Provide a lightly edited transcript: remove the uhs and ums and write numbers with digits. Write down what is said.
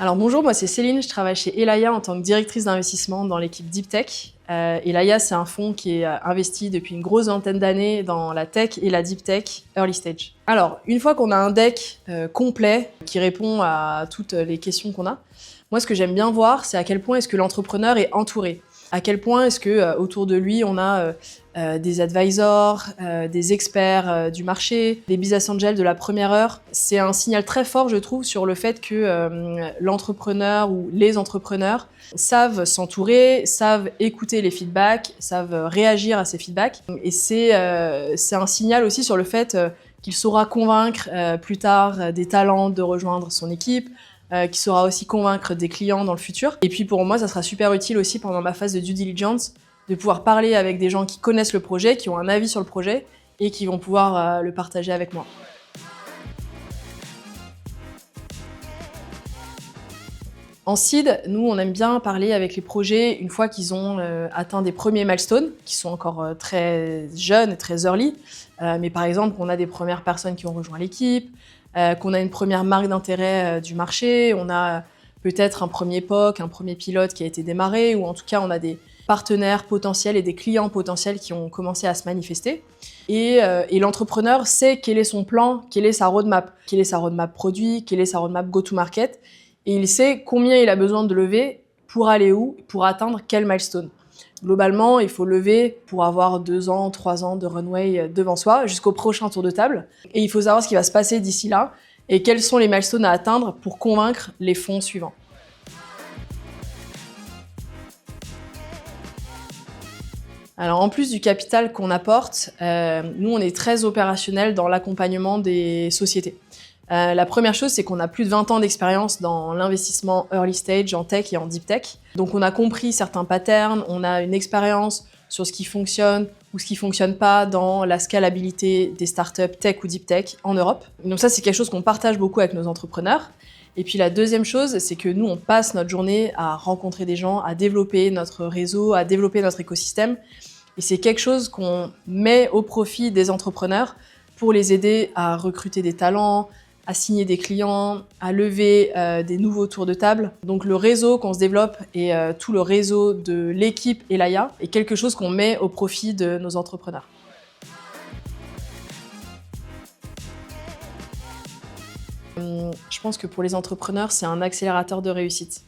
Alors bonjour, moi c'est Céline, je travaille chez Elaya en tant que directrice d'investissement dans l'équipe Deep Tech. Elaya, c'est un fonds qui est investi depuis une grosse vingtaine d'années dans la tech et la deep tech early stage. Alors, une fois qu'on a un deck complet qui répond à toutes les questions qu'on a, moi ce que j'aime bien voir, c'est à quel point est-ce que l'entrepreneur est entouré. À quel point est-ce que autour de lui, on a des advisors, des experts du marché, des business angels de la première heure. C'est un signal très fort, je trouve, sur le fait que l'entrepreneur ou les entrepreneurs savent s'entourer, savent écouter les feedbacks, savent réagir à ces feedbacks. Et c'est un signal aussi sur le fait qu'il saura convaincre plus tard des talents de rejoindre son équipe, qui saura aussi convaincre des clients dans le futur. Et puis pour moi, ça sera super utile aussi pendant ma phase de due diligence, de pouvoir parler avec des gens qui connaissent le projet, qui ont un avis sur le projet et qui vont pouvoir le partager avec moi. En seed, nous, on aime bien parler avec les projets une fois qu'ils ont atteint des premiers milestones, qui sont encore très jeunes et très early. Mais par exemple, qu'on a des premières personnes qui ont rejoint l'équipe, qu'on a une première marque d'intérêt du marché, on a peut-être un premier POC, un premier pilote qui a été démarré, ou en tout cas, on a des partenaires potentiels et des clients potentiels qui ont commencé à se manifester. Et l'entrepreneur sait quel est son plan, quelle est sa roadmap produit, quelle est sa roadmap go-to-market, et il sait combien il a besoin de lever pour aller où, pour atteindre quel milestone. Globalement, il faut lever pour avoir 2 ans, 3 ans de runway devant soi, jusqu'au prochain tour de table. Et il faut savoir ce qui va se passer d'ici là, et quels sont les milestones à atteindre pour convaincre les fonds suivants. Alors en plus du capital qu'on apporte, nous on est très opérationnel dans l'accompagnement des sociétés. La première chose, c'est qu'on a plus de 20 ans d'expérience dans l'investissement early stage, en tech et en deep tech. Donc on a compris certains patterns, on a une expérience sur ce qui fonctionne ou ce qui fonctionne pas dans la scalabilité des startups tech ou deep tech en Europe. Donc ça, c'est quelque chose qu'on partage beaucoup avec nos entrepreneurs. Et puis la deuxième chose, c'est que nous, on passe notre journée à rencontrer des gens, à développer notre réseau, à développer notre écosystème. Et c'est quelque chose qu'on met au profit des entrepreneurs pour les aider à recruter des talents, à signer des clients, à lever des nouveaux tours de table. Donc le réseau qu'on se développe et tout le réseau de l'équipe Elaya est quelque chose qu'on met au profit de nos entrepreneurs. Je pense que pour les entrepreneurs, c'est un accélérateur de réussite.